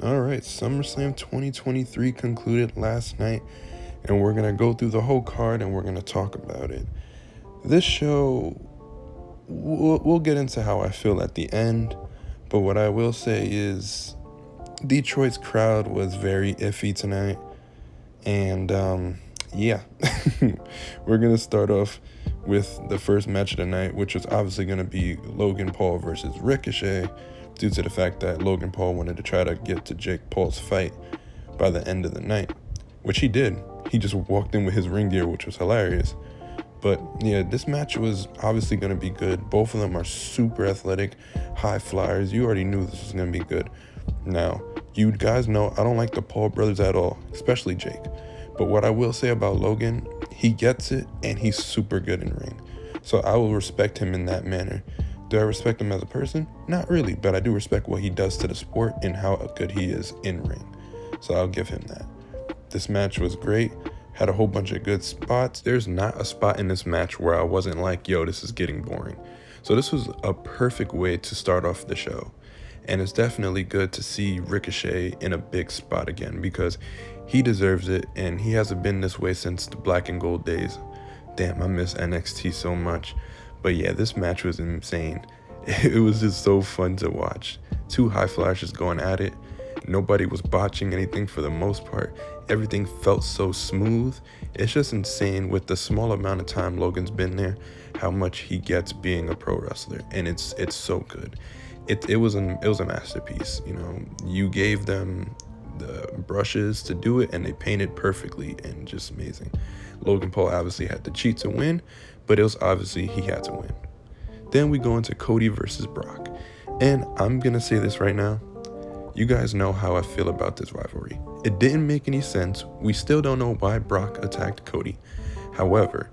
All right, SummerSlam 2023 concluded last night, and we're going to go through the whole card and we're going to talk about it. This show, we'll get into how I feel at the end, but what I will say is Detroit's crowd was very iffy tonight, and yeah, we're going to start off with the first match of the night, which was obviously going to be Logan Paul versus Ricochet, due to the fact that Logan Paul wanted to try to get to Jake Paul's fight by the end of the night, which he did. He just walked in with his ring gear, which was hilarious. But yeah, this match was obviously going to be good. Both of them are super athletic, high flyers. You already knew this was going to be good. Now, you guys know I don't like the Paul brothers at all, especially Jake. But what I will say about Logan, he gets it and he's super good in ring. So I will respect him in that manner. Do I respect him as a person? Not really, but I do respect what he does to the sport and how good he is in ring. So I'll give him that. This match was great. Had a whole bunch of good spots. There's not a spot in this match where I wasn't like, yo, this is getting boring. So this was a perfect way to start off the show. And it's definitely good to see Ricochet in a big spot again because he deserves it and he hasn't been this way since the black and gold days. Damn, I miss NXT so much. But yeah, this match was insane. It was just so fun to watch. Two high flyers just going at it. Nobody was botching anything for the most part. Everything felt so smooth. It's just insane with the small amount of time Logan's been there, how much he gets being a pro wrestler. And it's so good. It was a masterpiece. You know, you gave them the brushes to do it and they painted perfectly and just amazing. Logan Paul obviously had to cheat to win, but it was obviously he had to win. Then we go into Cody versus Brock. And I'm going to say this right now. You guys know how I feel about this rivalry. It didn't make any sense. We still don't know why Brock attacked Cody. However,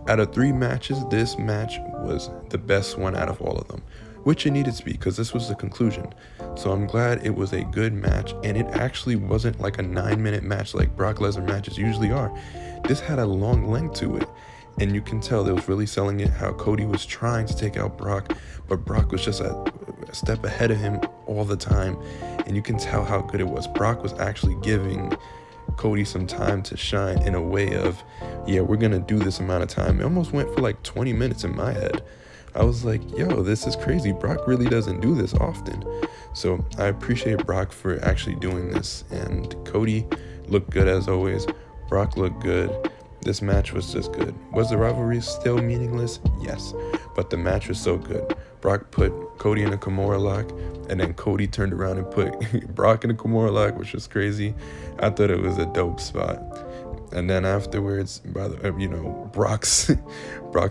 out of 3 matches, this match was the best one out of all of them, which it needed to be because this was the conclusion. So I'm glad it was a good match, and it actually wasn't like a 9-minute match like Brock Lesnar matches usually are. This had a long length to it, and you can tell they was really selling it, how Cody was trying to take out Brock, but Brock was just a step ahead of him all the time, and you can tell how good it was. Brock was actually giving Cody some time to shine in a way of, yeah, we're gonna do this amount of time. It almost went for like 20 minutes in my head. I was like, yo, this is crazy. Brock really doesn't do this often. So I appreciate Brock for actually doing this, and Cody looked good as always. Brock looked good. This match was just good. Was the rivalry still meaningless? Yes, but the match was so good. Brock put Cody in a Kimura lock, and then Cody turned around and put Brock in a Kimura lock, which was crazy. I thought it was a dope spot. And then afterwards, Brock's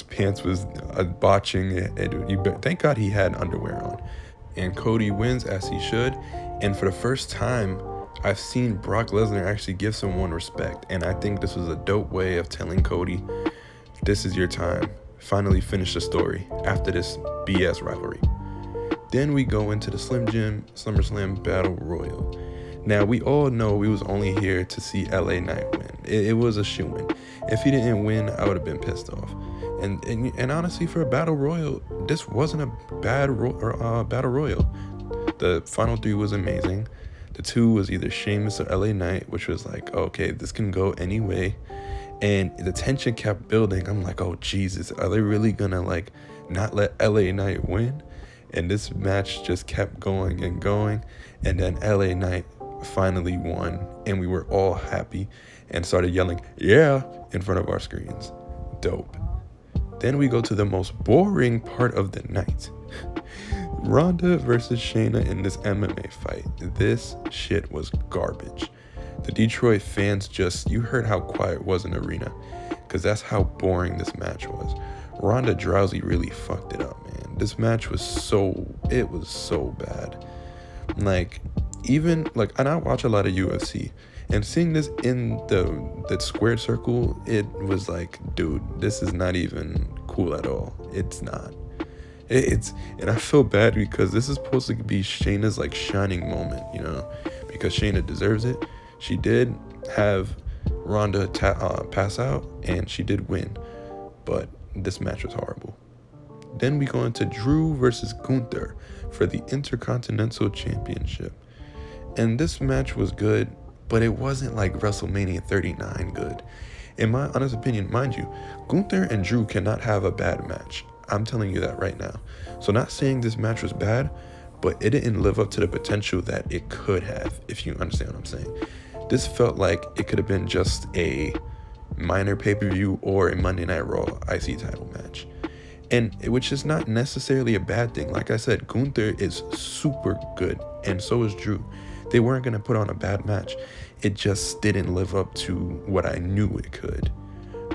pants was botching it. Thank God he had underwear on. And Cody wins as he should. And for the first time, I've seen Brock Lesnar actually give someone respect. And I think this was a dope way of telling Cody, this is your time. Finally finish the story after this BS rivalry. Then we go into the Slim Jim SummerSlam Battle Royal. Now, we all know we was only here to see LA Knight win. It was a shoo-in. If he didn't win, I would have been pissed off. And honestly, for a Battle Royal, this wasn't a bad Battle Royal. The final 3 was amazing. The 2 was either Sheamus or LA Knight, which was like, okay, this can go any way. And the tension kept building. I'm like, oh, Jesus, are they really going to, like, not let LA Knight win? And this match just kept going and going. And then LA Knight finally won. And we were all happy and started yelling, yeah, in front of our screens. Dope. Then we go to the most boring part of the night. Ronda versus Shayna in this MMA fight. This shit was garbage. The Detroit fans you heard how quiet it was in the arena, because that's how boring this match was. Ronda Rousey really fucked it up, man. This match was so bad. And I watch a lot of UFC, and seeing this in the squared circle, it was like, dude, this is not even cool at all. It's not. And I feel bad because this is supposed to be Shayna's like shining moment, because Shayna deserves it. She did have Ronda pass out, and she did win, but this match was horrible. Then we go into Drew versus Gunther for the Intercontinental Championship. And this match was good, but it wasn't like WrestleMania 39 good. In my honest opinion, mind you, Gunther and Drew cannot have a bad match. I'm telling you that right now. So not saying this match was bad, but it didn't live up to the potential that it could have, if you understand what I'm saying. This felt like it could have been just a minor pay-per-view or a Monday Night Raw IC title match. And which is not necessarily a bad thing. Like I said, Gunther is super good, and so is Drew. They weren't going to put on a bad match. It just didn't live up to what I knew it could.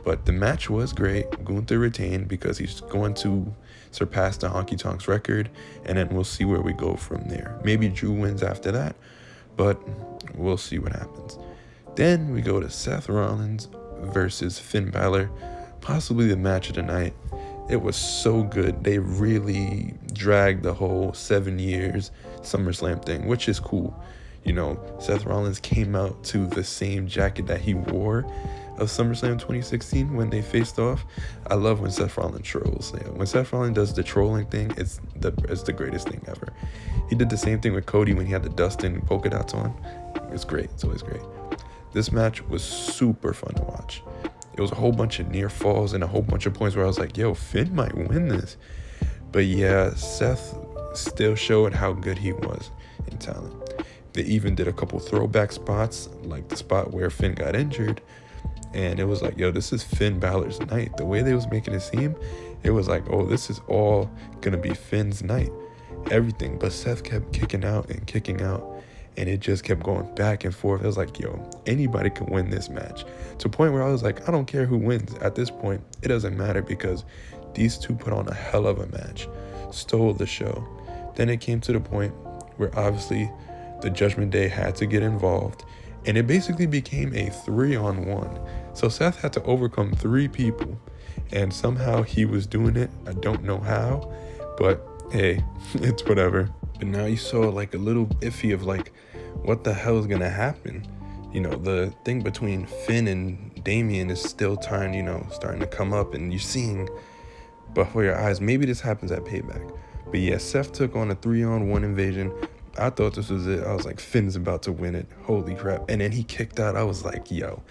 But the match was great. Gunther retained because he's going to surpass the Honky Tonks record, and then we'll see where we go from there. Maybe Drew wins after that, but we'll see what happens. Then we go to Seth Rollins versus Finn Balor, possibly the match of the night. It was so good. They really dragged the whole 7 years SummerSlam thing, which is cool. You know, Seth Rollins came out to the same jacket that he wore of SummerSlam 2016 when they faced off. I love when Seth Rollins trolls. Yeah, when Seth Rollins does the trolling thing, it's the greatest thing ever. He did the same thing with Cody when he had the Dustin polka dots on. It's great. It's always great. This match was super fun to watch. It was a whole bunch of near falls and a whole bunch of points where I was like, yo, Finn might win this. But yeah, Seth still showed how good he was in talent. They even did a couple throwback spots, like the spot where Finn got injured. And it was like, yo, this is Finn Balor's night. The way they was making it seem, it was like, oh, this is all going to be Finn's night. Everything. But Seth kept kicking out and kicking out. And it just kept going back and forth. It was like, yo, anybody can win this match. To a point where I was like, I don't care who wins. At this point, it doesn't matter because these two put on a hell of a match. Stole the show. Then it came to the point where obviously the Judgment Day had to get involved. And it basically became a 3-on-1. So Seth had to overcome 3 people. And somehow he was doing it. I don't know how. But hey, it's whatever. But now you saw like a little iffy of like, what the hell is going to happen? You know, the thing between Finn and Damian is still starting to come up, and you're seeing before your eyes. Maybe this happens at Payback. But yeah, Seth took on a 3-on-1 invasion. I thought this was it. I was like, Finn's about to win it. Holy crap. And then he kicked out. I was like, yo,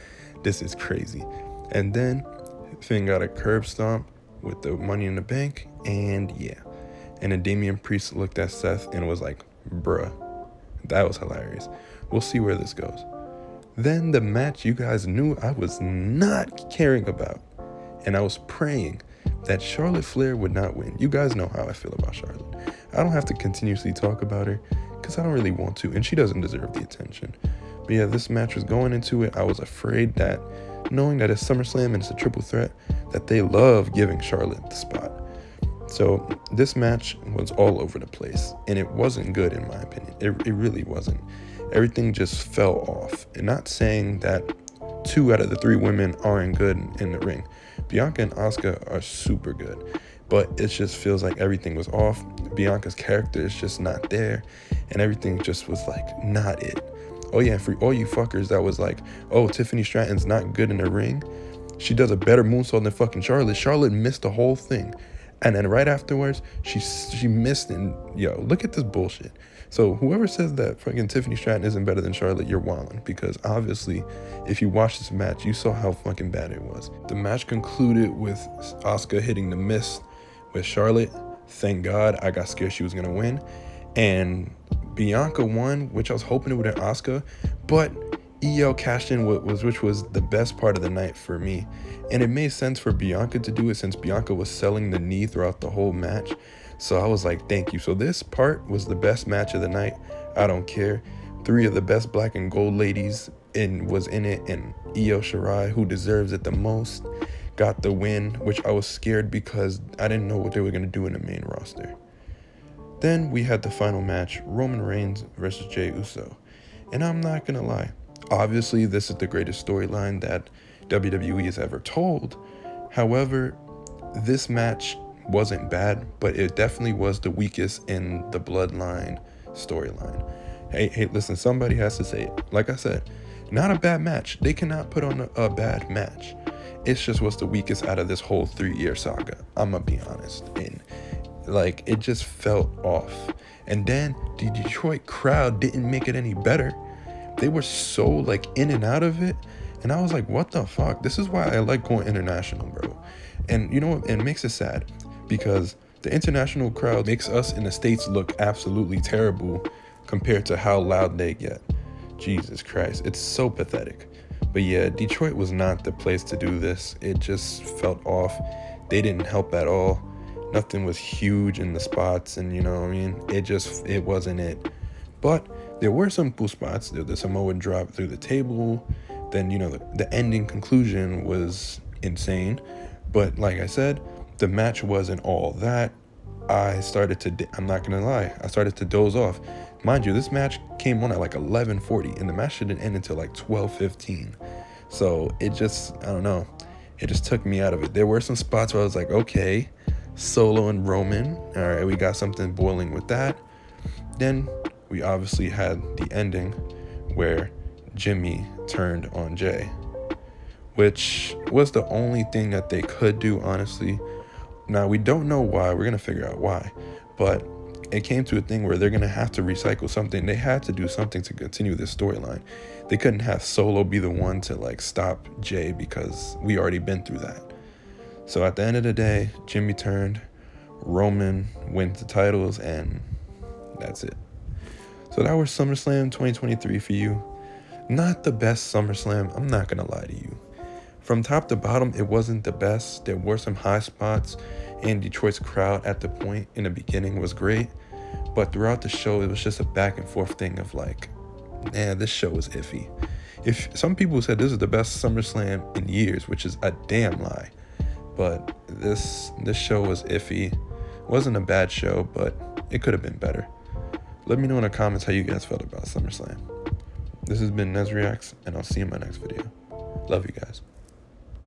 this is crazy. And then Finn got a curb stomp with the Money in the Bank. And yeah. And then Damian Priest looked at Seth and was like, bruh, that was hilarious. We'll see where this goes. Then the match you guys knew I was not caring about. And I was praying that Charlotte Flair would not win. You guys know how I feel about Charlotte. I don't have to continuously talk about her because I don't really want to. And she doesn't deserve the attention. But yeah, this match was going into it. I was afraid that knowing that it's SummerSlam and it's a triple threat, that they love giving Charlotte the spot. So this match was all over the place, and it wasn't good in my opinion. It really wasn't. Everything just fell off. And not saying that 2 out of the 3 women aren't good in the ring. Bianca and Asuka are super good, but it just feels like everything was off. Bianca's character is just not there, and everything just was like not it. Oh yeah, for all you fuckers that was like, oh, Tiffany Stratton's not good in the ring. She does a better moonsault than fucking Charlotte. Charlotte missed the whole thing. And then right afterwards, she missed, and yo, look at this bullshit. So whoever says that fucking Tiffany Stratton isn't better than Charlotte, you're wildin', because obviously, if you watch this match, you saw how fucking bad it was. The match concluded with Asuka hitting the miss with Charlotte. Thank God, I got scared she was gonna win. And Bianca won, which I was hoping it would have been Asuka, but EL cashed in which was the best part of the night for me. And it made sense for Bianca to do it since Bianca was selling the knee throughout the whole match. So I was like, thank you. So this part was the best match of the night. I don't care. 3 of the best black and gold ladies was in it, and Io Shirai, who deserves it the most, got the win, which I was scared because I didn't know what they were going to do in the main roster. Then we had the final match, Roman Reigns versus Jay Uso. And I'm not going to lie. Obviously, this is the greatest storyline that WWE has ever told. However, this match wasn't bad, but it definitely was the weakest in the Bloodline storyline. Hey, listen, somebody has to say it. Like I said, not a bad match. They cannot put on a bad match. It's just what's the weakest out of this whole 3-year saga. I'm gonna be honest. And Like, it just felt off. And then the Detroit crowd didn't make it any better. They were so like in and out of it. And I was like, what the fuck? This is why I like going international, bro. And you know what? It makes it sad because the international crowd makes us in the States look absolutely terrible compared to how loud they get. Jesus Christ. It's so pathetic. But yeah, Detroit was not the place to do this. It just felt off. They didn't help at all. Nothing was huge in the spots, and you know what I mean? It wasn't it. But there were some cool spots. The Samoan drop through the table. Then, you know, the ending conclusion was insane. But like I said, the match wasn't all that. I'm not going to lie, I started to doze off. Mind you, this match came on at like 11:40, and the match didn't end until like 12:15. So it just, I don't know, it just took me out of it. There were some spots where I was like, okay, Solo and Roman, all right, we got something boiling with that. Then we obviously had the ending where Jimmy turned on Jay, which was the only thing that they could do, honestly. Now, we don't know why. We're going to figure out why. But it came to a thing where they're going to have to recycle something. They had to do something to continue this storyline. They couldn't have Solo be the one to like stop Jay because we already been through that. So at the end of the day, Jimmy turned, Roman wins the titles, and that's it. So that was SummerSlam 2023 for you. Not the best SummerSlam, I'm not going to lie to you. From top to bottom, it wasn't the best. There were some high spots, and Detroit's crowd at the point in the beginning was great. But throughout the show, it was just a back and forth thing of like, man, this show was iffy. If some people said this is the best SummerSlam in years, which is a damn lie. But this show was iffy. It wasn't a bad show, but it could have been better. Let me know in the comments how you guys felt about SummerSlam. This has been NezReacts, and I'll see you in my next video. Love you guys.